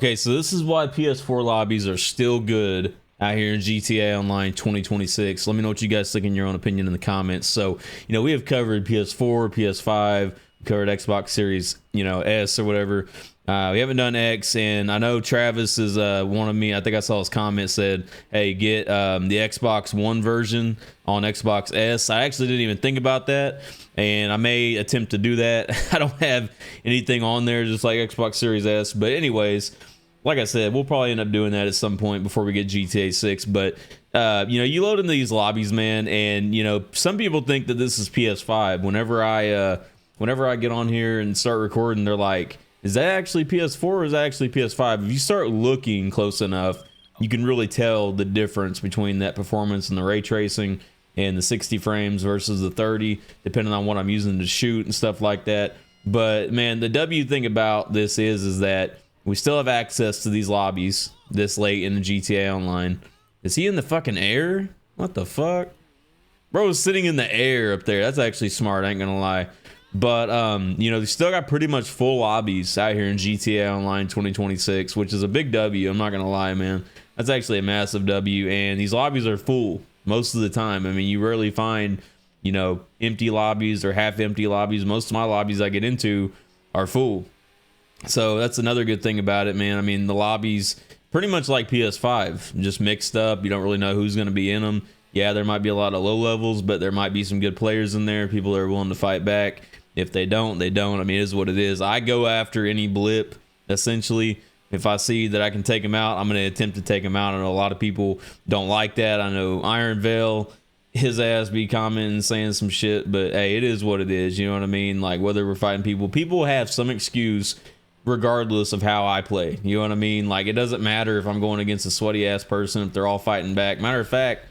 Okay, so this is why PS4 lobbies are still good out here in GTA Online 2026. Let me know what you guys think in your own opinion in the comments. So, we have covered PS4, PS5, covered Xbox Series, S or whatever. We haven't done X, and I know Travis is one of me. I think I saw his comment said, hey, get the Xbox One version on Xbox S. I actually didn't even think about that, and I may attempt to do that. I don't have anything on there just like Xbox Series S, but anyways, like I said, we'll probably end up doing that at some point before we get GTA 6. But you load into these lobbies, man, and some people think that this is PS5. Whenever I get on here and start recording, they're like, is that actually PS4 or is that actually PS5? If you start looking close enough, you can really tell the difference between that performance and the ray tracing and the 60 frames versus the 30, depending on what I'm using to shoot and stuff like that. But man, the W thing about this is that we still have access to these lobbies this late in the GTA Online. Is he in the fucking air? What the fuck? Bro is sitting in the air up there. That's actually smart, I ain't gonna lie. But they still got pretty much full lobbies out here in GTA Online 2026, which is a big W. I'm not gonna lie, man. That's actually a massive W, and these lobbies are full most of the time. I mean, you rarely find empty lobbies or half empty lobbies. Most of my lobbies I get into are full, so that's another good thing about it, man. I mean, the lobbies pretty much like PS5, just mixed up. You don't really know who's gonna be in them. Yeah, there might be a lot of low levels, but there might be some good players in there, people that are willing to fight back. If they don't, they don't. I mean, it is what it is. I go after any blip, essentially. If I see that I can take them out, I'm going to attempt to take them out. I know a lot of people don't like that. I know Iron Veil, his ass be commenting, saying some shit, but hey, it is what it is. You know what I mean? Like, whether we're fighting people have some excuse regardless of how I play. You know what I mean? Like, it doesn't matter if I'm going against a sweaty ass person, if they're all fighting back. Matter of fact,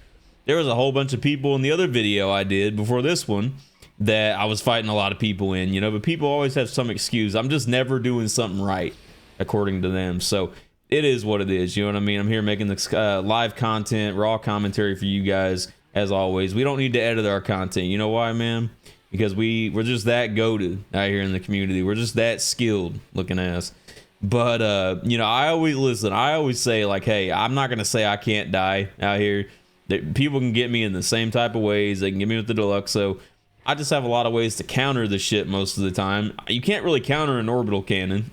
there was a whole bunch of people in the other video I did before this one that I was fighting a lot of people in, but people always have some excuse. I'm just never doing something right, according to them. So it is what it is. You know what I mean? I'm here making the live content, raw commentary for you guys, as always. We don't need to edit our content. You know why, man? Because we're just that goated out here in the community. We're just that skilled looking ass. But, I always say, like, hey, I'm not going to say I can't die out here. People can get me in the same type of ways. They can get me with the deluxe. So I just have a lot of ways to counter the shit most of the time. You can't really counter an orbital cannon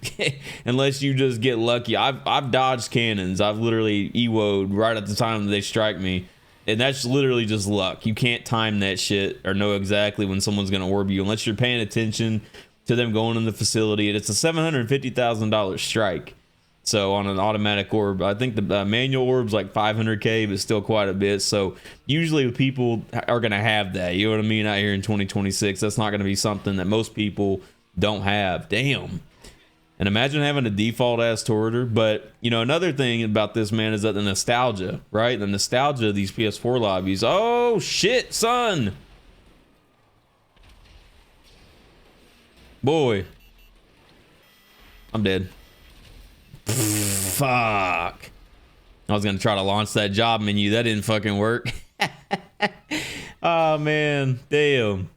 unless you just get lucky. I've dodged cannons. I've literally EWO'd right at the time that they strike me. And that's literally just luck. You can't time that shit or know exactly when someone's going to orb you unless you're paying attention to them going in the facility. And it's a $750,000 strike. So on an automatic orb, I think the manual orb's like 500K, but still quite a bit. So usually people are going to have that. You know what I mean? Out here in 2026, that's not going to be something that most people don't have. Damn. And imagine having a default ass turreter. But, another thing about this, man, is that the nostalgia, right? The nostalgia of these PS4 lobbies. Oh, shit, son. Boy. I'm dead. Fuck. I was gonna try to launch that job menu. That didn't fucking work. Oh man, damn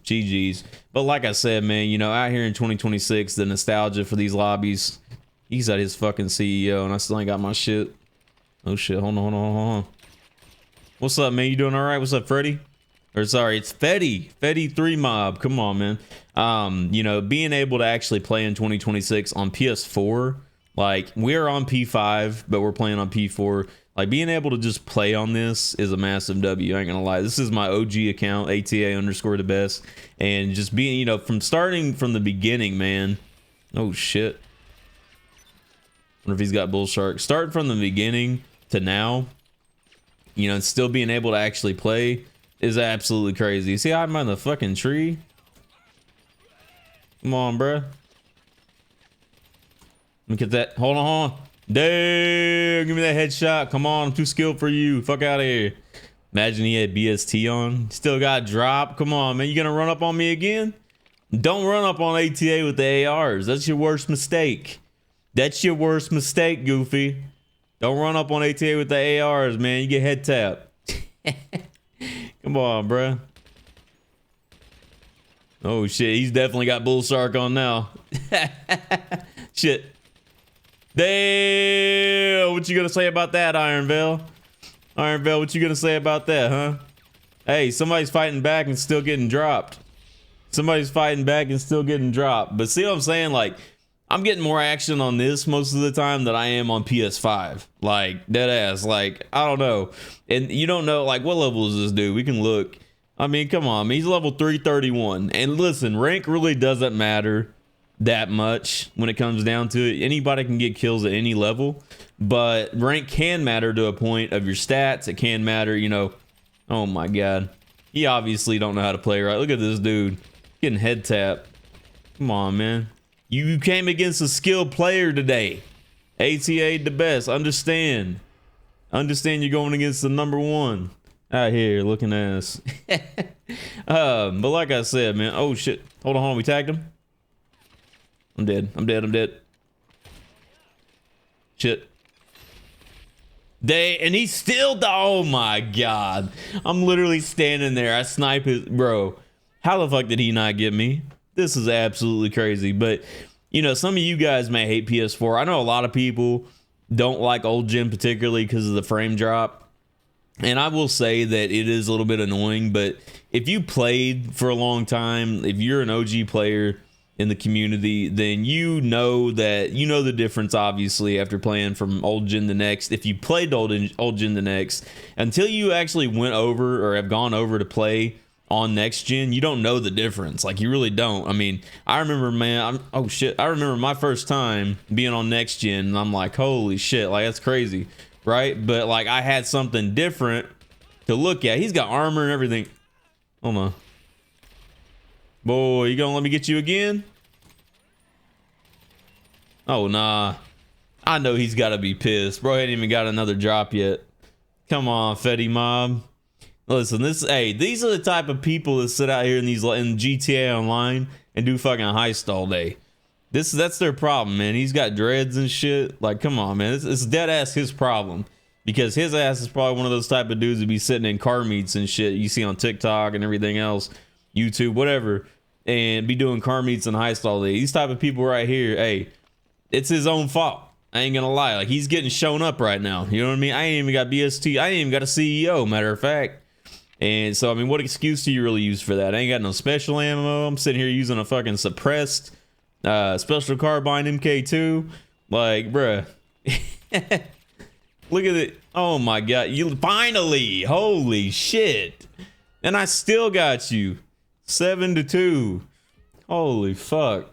GG's. But like I said, man, out here in 2026, the nostalgia for these lobbies. He's at his fucking CEO and I still ain't got my shit. Oh shit, hold on. What's up, man? You doing all right? What's up, Freddy? Or sorry, it's Fetty 3 Mob. Come on, man. Being able to actually play in 2026 on PS4, like, we're on P5, but we're playing on P4. Like, being able to just play on this is a massive W. I ain't gonna lie. This is my OG account, ATA_the best. And just being, from starting from the beginning, man. Oh, shit. Wonder if he's got Bull Shark. Starting from the beginning to now, and still being able to actually play is absolutely crazy. You see I'm on the fucking tree? Come on, bruh. Let me get that. Hold on. Damn, give me that headshot. Come on, I'm too skilled for you. Fuck out of here. Imagine he had BST on. Still got drop. Come on, man. You gonna run up on me again? Don't run up on ATA with the ARs. That's your worst mistake. That's your worst mistake, Goofy. Don't run up on ATA with the ARs, man. You get head tapped. Come on, bruh. Oh shit, he's definitely got Bull Shark on now. Shit. Damn. What you gonna say about that, Iron Veil? Iron Veil, what you gonna say about that, huh? Hey, somebody's fighting back and still getting dropped. Somebody's fighting back and still getting dropped. But see what I'm saying? Like, I'm getting more action on this most of the time than I am on PS5. Like, dead ass. Like, I don't know. And you don't know, like, what level is this dude? We can look. I mean, come on. He's level 331. And listen, rank really doesn't matter that much when it comes down to it. Anybody can get kills at any level. But rank can matter to a point of your stats. It can matter, you know. Oh, my God. He obviously don't know how to play right. Look at this dude. Getting head tapped. Come on, man. You came against a skilled player today. ATA the best. Understand. Understand you're going against the #1 out here looking ass. But like I said, man. Oh shit. Hold on. We tagged him. I'm dead. I'm dead. I'm dead. Shit. And he's still. Oh my God. I'm literally standing there. I snipe his. Bro. How the fuck did he not get me? This is absolutely crazy. But, you know, some of you guys may hate PS4. I know a lot of people don't like old gen particularly because of the frame drop. And I will say that it is a little bit annoying. But if you played for a long time, if you're an OG player in the community, then you know that, you know the difference, obviously, after playing from old gen to next. If you played old gen to next, until you actually went over or have gone over to play on next gen, you don't know the difference. Like, you really don't. I mean, I remember, man, oh shit, I remember my first time being on next gen, and I'm like, holy shit, like, that's crazy, right? But like, I had something different to look at. He's got armor and everything. Hold on, boy, you gonna let me get you again? Oh nah, I know he's got to be pissed. Bro ain't even got another drop yet. Come on, Fetty Mob. Listen, these are the type of people that sit out here in GTA Online and do fucking heist all day. That's their problem, man. He's got dreads and shit. Like, come on, man. It's dead ass his problem, because his ass is probably one of those type of dudes that be sitting in car meets and shit you see on TikTok and everything else, YouTube, whatever, and be doing car meets and heist all day. These type of people right here, hey, it's his own fault. I ain't gonna lie. Like, he's getting shown up right now. You know what I mean? I ain't even got BST. I ain't even got a CEO, matter of fact. And so, I mean, what excuse do you really use for that? I ain't got no special ammo. I'm sitting here using a fucking suppressed special carbine MK2. Like, bruh. Look at it. Oh my God. You finally. Holy shit. And I still got you. 7-2. Holy fuck.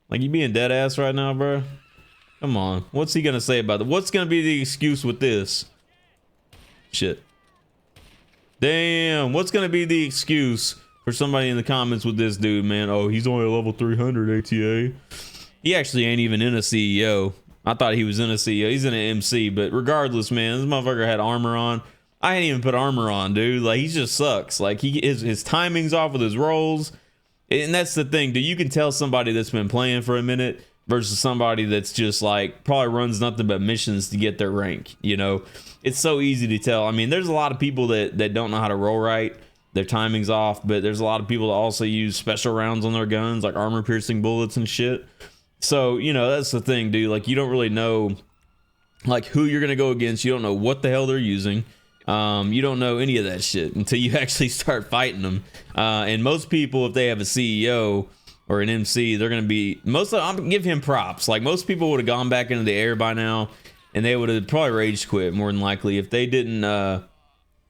Like, you being dead ass right now, bruh? Come on. What's he gonna say about it? What's gonna be the excuse with this? Shit. Damn, what's gonna be the excuse for somebody in the comments with this dude, man? Oh, he's only a level 300 ATA. He actually ain't even in a CEO. I thought he was in a CEO. He's in an MC, but regardless, man, this motherfucker had armor on. I ain't even put armor on, dude. Like, he just sucks. Like, his timing's off with his rolls. And that's the thing, dude. You can tell somebody that's been playing for a minute versus somebody that's just like probably runs nothing but missions to get their rank, you know? It's so easy to tell. I mean, there's a lot of people that don't know how to roll right. Their timing's off, but there's a lot of people that also use special rounds on their guns, like armor piercing bullets and shit. So, you know, that's the thing, dude. Like, you don't really know like who you're gonna go against. You don't know what the hell they're using. You don't know any of that shit until you actually start fighting them. And most people, if they have a CEO or an MC, they're gonna be I'm gonna give him props. Like, most people would have gone back into the air by now, and they would have probably rage quit more than likely if they didn't.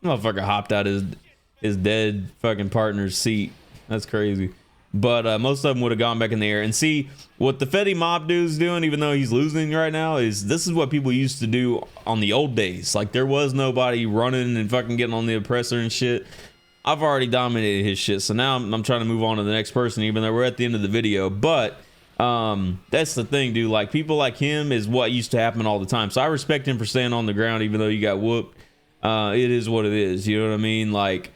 Motherfucker hopped out his dead fucking partner's seat. That's crazy. But most of them would have gone back in the air. And see, what the Fetty Mob dude's doing, even though he's losing right now, is this is what people used to do on the old days. Like, there was nobody running and fucking getting on the oppressor and shit. I've already dominated his shit, so now I'm trying to move on to the next person, even though we're at the end of the video. But that's the thing, dude. Like, people like him is what used to happen all the time. So I respect him for staying on the ground, even though you got whooped. It is what it is. You know what I mean? Like,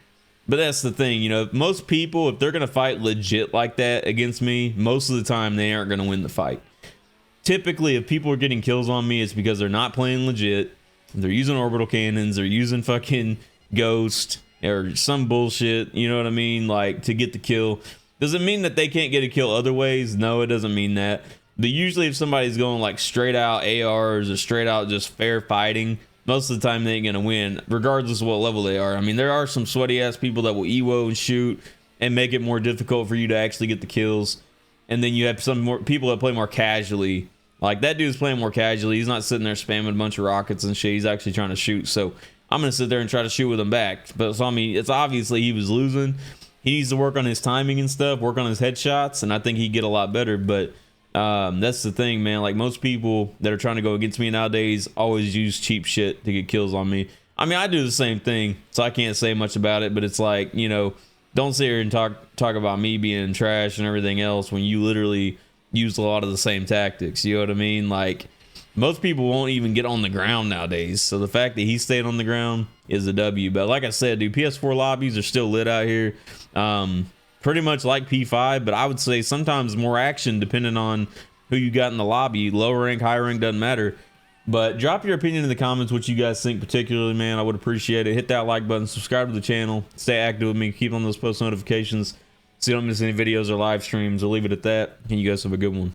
but that's the thing, you know, most people, if they're going to fight legit like that against me, most of the time they aren't going to win the fight. Typically, if people are getting kills on me, it's because they're not playing legit. They're using orbital cannons. They're using fucking ghost or some bullshit. You know what I mean? Like, to get the kill. Does it mean that they can't get a kill other ways? No, it doesn't mean that. usually if somebody's going like straight out ARs or straight out just fair fighting, most of the time they ain't gonna win, regardless of what level they are. I mean, there are some sweaty ass people that will EWO and shoot and make it more difficult for you to actually get the kills. And then you have some more people that play more casually. Like that dude's playing more casually. He's not sitting there spamming a bunch of rockets and shit. He's actually trying to shoot. So I'm gonna sit there and try to shoot with him back. But so I mean, it's obviously he was losing. He needs to work on his timing and stuff, work on his headshots, and I think he'd get a lot better. But that's the thing, man. Like most people that are trying to go against me nowadays always use cheap shit to get kills on me. I mean, I do the same thing, so I can't say much about it, but it's like, you know, don't sit here and talk about me being trash and everything else when you literally use a lot of the same tactics. You know what I mean? Like most people won't even get on the ground nowadays, so the fact that he stayed on the ground is a W. But like I said, dude, PS4 lobbies are still lit out here. Pretty much like P5, but I would say sometimes more action depending on who you got in the lobby. Low rank, high rank, doesn't matter. But drop your opinion in the comments, what you guys think particularly, man. I would appreciate it. Hit that like button, subscribe to the channel, stay active with me, keep on those post notifications so you don't miss any videos or live streams. I'll leave it at that, and you guys have a good one.